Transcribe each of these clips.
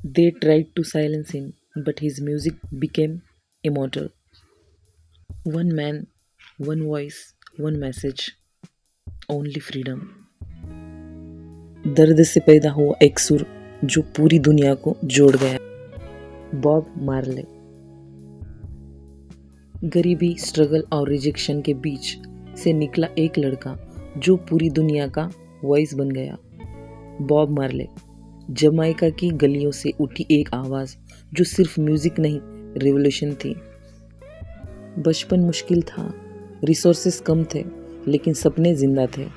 They tried to silence him, but his music became immortal. One man, one voice, one message, only freedom. दर्द से पैदा हुआ एक सुर जो पूरी दुनिया को जोड़ गया। Bob Marley. गरीबी, स्ट्रगल और रिजेक्शन के बीच से निकला एक लड़का जो पूरी दुनिया का वॉइस बन गया। बॉब मार्ले। जमाइका की गलियों से उठी एक आवाज़ जो सिर्फ म्यूजिक नहीं, रिवॉल्यूशन थी। बचपन मुश्किल था, रिसोर्सेस कम थे, लेकिन सपने जिंदा थे।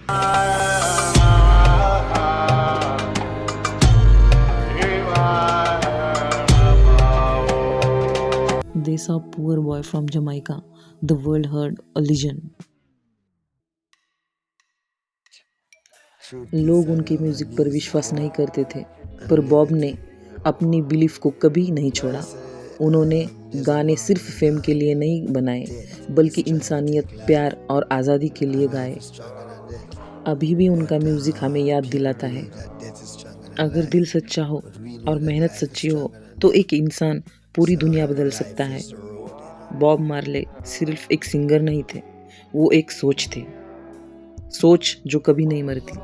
They saw poor boy from Jamaica. The world heard a legend. लोग उनके म्यूजिक पर विश्वास नहीं करते थे, पर बॉब ने अपनी बिलीफ को कभी नहीं छोड़ा। उन्होंने गाने सिर्फ फेम के लिए नहीं बनाए, बल्कि इंसानियत, प्यार और आज़ादी के लिए गाए। अभी भी उनका म्यूजिक हमें याद दिलाता है, अगर दिल सच्चा हो और मेहनत सच्ची हो तो एक इंसान पूरी दुनिया बदल सकता है। बॉब मार्ले सिर्फ एक सिंगर नहीं थे, वो एक सोच थे, सोच जो कभी नहीं मरती।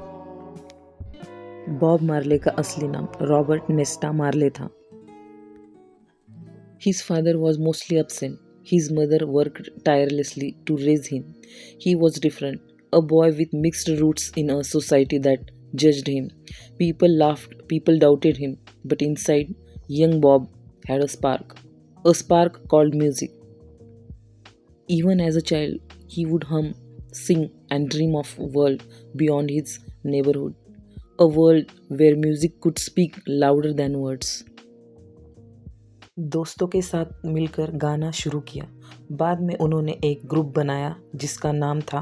बॉब मार्ले का असली नाम रॉबर्ट नेस्टा मार्ले था। His father was mostly absent. His mother worked tirelessly to raise him. He was different, a boy with mixed roots in a society that judged him. People laughed, people doubted him, but inside, young Bob had a spark called music. Even as a child, he would hum, sing, and dream of a world beyond his neighborhood, a world where music could speak louder than words. दोस्तों के साथ मिलकर गाना शुरू किया। बाद में उन्होंने एक ग्रुप बनाया जिसका नाम था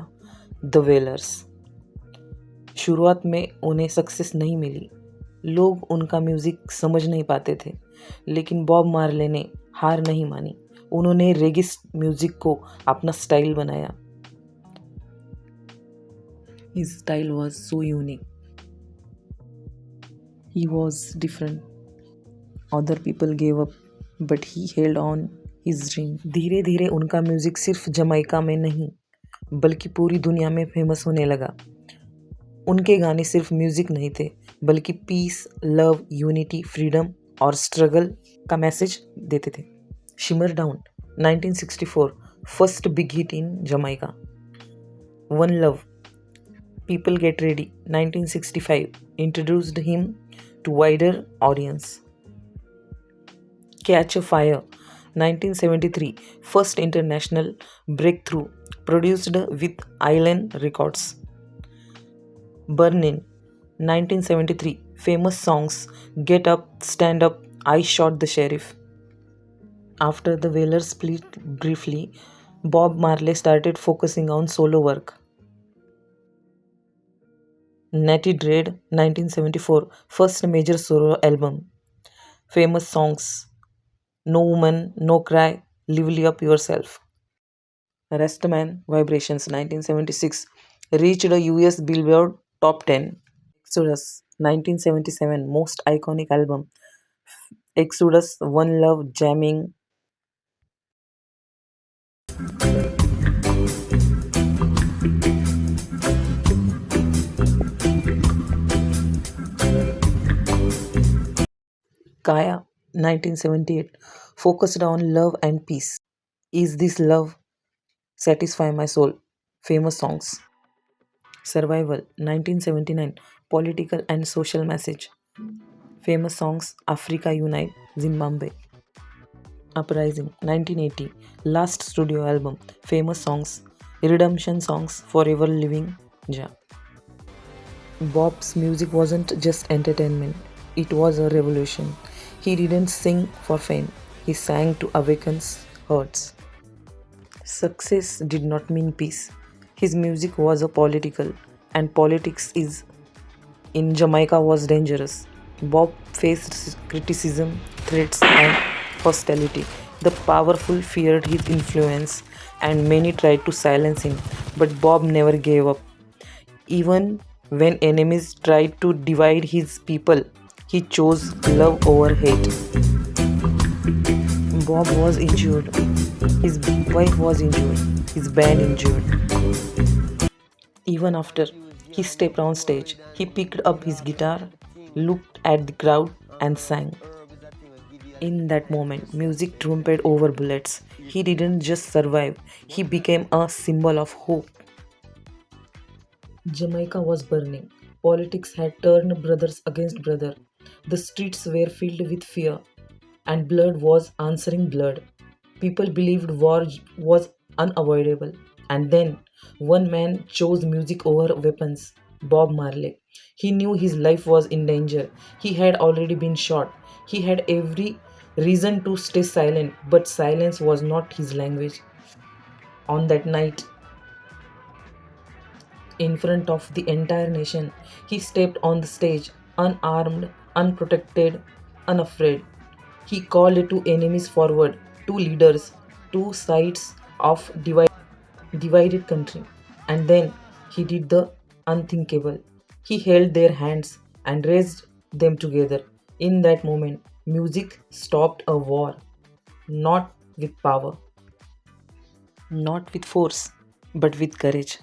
द वेलर्स। शुरुआत में उन्हें सक्सेस नहीं मिली, लोग उनका म्यूज़िक समझ नहीं पाते थे, लेकिन बॉब मार्ले ने हार नहीं मानी। उन्होंने रेगे म्यूज़िक को अपना स्टाइल बनाया। His style was so unique. He was different. Other people gave up, but he held on his dream. धीरे धीरे उनका म्यूज़िक सिर्फ जमाइका में नहीं, बल्कि पूरी दुनिया में फेमस होने लगा। उनके गाने सिर्फ म्यूज़िक नहीं थे, बल्कि पीस, लव, यूनिटी, फ्रीडम और स्ट्रगल का मैसेज देते थे। Shimmer down 1964 first big hit in Jamaica. One love, people get ready 1965 introduced him to wider audience. Catch a Fire 1973 first international breakthrough produced with Island Records. Burnin 1973 famous songs Get Up, Stand Up, I Shot the Sheriff. After the Wailers split briefly, Bob Marley started focusing on solo work. Natty Dread 1974 first major solo album. Famous songs No Woman, No Cry, Lively Up Yourself. Restman Vibrations 1976 reached a US Billboard Top 10. Exodus 1977 most iconic album. Exodus, One Love, Jamming. Kaya 1978 focused on love and peace. Is This Love, Satisfy My Soul, famous songs. Survival 1979 political and social message. Famous songs Africa Unite, Zimbabwe. Uprising 1980 last studio album. Famous songs Redemption Songs, Forever Living, Ja. Bob's music wasn't just entertainment, it was a revolution. He didn't sing for fame, he sang to awaken hearts. Success did not mean peace. His music was a political, and politics is in Jamaica was dangerous. Bob faced criticism, threats, and hostility. The powerful feared his influence, and many tried to silence him, but Bob never gave up. Even when enemies tried to divide his people, He chose love over hate. Bob was injured. His wife was injured. His band injured. Even after he stepped on stage, he picked up his guitar, looked at the crowd, and sang. In that moment, music trumped over bullets. He didn't just survive, he became a symbol of hope. Jamaica was burning. Politics had turned brothers against brother. The streets were filled with fear, and blood was answering blood. People believed war was unavoidable. And then one man chose music over weapons, Bob Marley. He knew his life was in danger. He had already been shot. He had every reason to stay silent, but silence was not his language. On that night, in front of the entire nation, he stepped on the stage, unarmed, unprotected, unafraid. He called two enemies forward, two leaders, two sides of divided country. And then he did the unthinkable. He held their hands and raised them together. In that moment, music stopped a war, not with power, not with force, but with courage.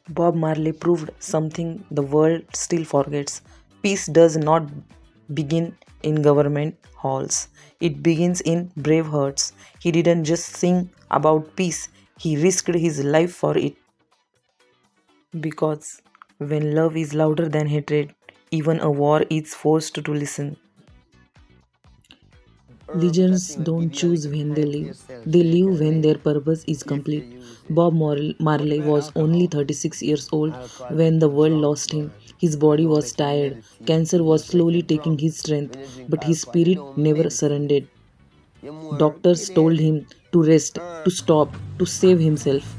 Bob Marley proved something the world still forgets. Peace does not begin in government halls, it begins in brave hearts. He didn't just sing about peace, he risked his life for it. Because when love is louder than hatred, even a war is forced to listen. Legends don't choose when they live when their purpose is complete. Marley was only 36 years old when the world lost him. His body was tired, cancer was slowly taking his strength, but his spirit never surrendered. Doctors told him to rest, to stop, to save himself.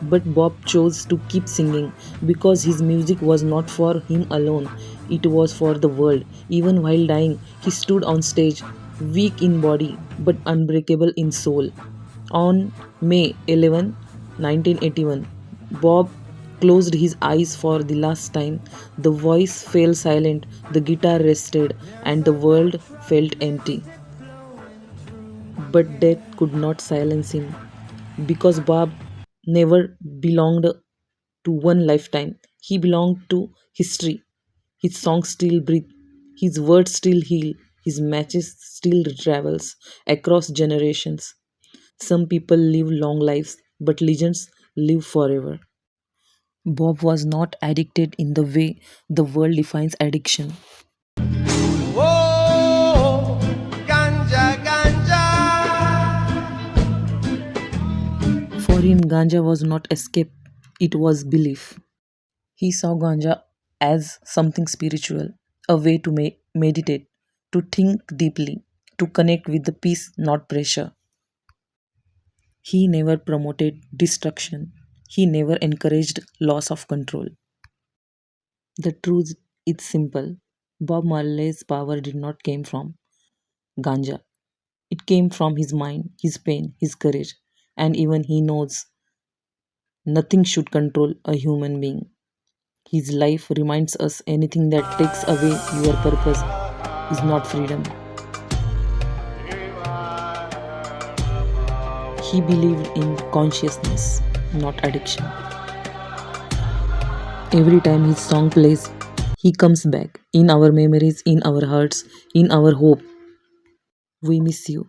But Bob chose to keep singing because his music was not for him alone, it was for the world. Even while dying, he stood on stage, weak in body but unbreakable in soul. On May 11, 1981, Bob closed his eyes for the last time. The voice fell silent, the guitar rested, and the world felt empty. But death could not silence him because Bob never belonged to one lifetime. He belonged to history. His songs still breathe, his words still heal, his matches still travels across generations. Some people live long lives, but legends live forever. Bob was not addicted in the way the world defines addiction. Oh, ganja, ganja. For him, Ganja was not escape, it was belief. He saw Ganja as something spiritual, a way to meditate, to think deeply, to connect with the peace, not pressure. He never promoted destruction. He never encouraged loss of control. The truth is simple. Bob Marley's power did not come from Ganja. It came from his mind, his pain, his courage, and even he knows nothing should control a human being. His life reminds us anything that takes away your purpose is not freedom. He believed in consciousness, not addiction. Every time his song plays, he comes back in our memories, in our hearts, in our hope. We miss you.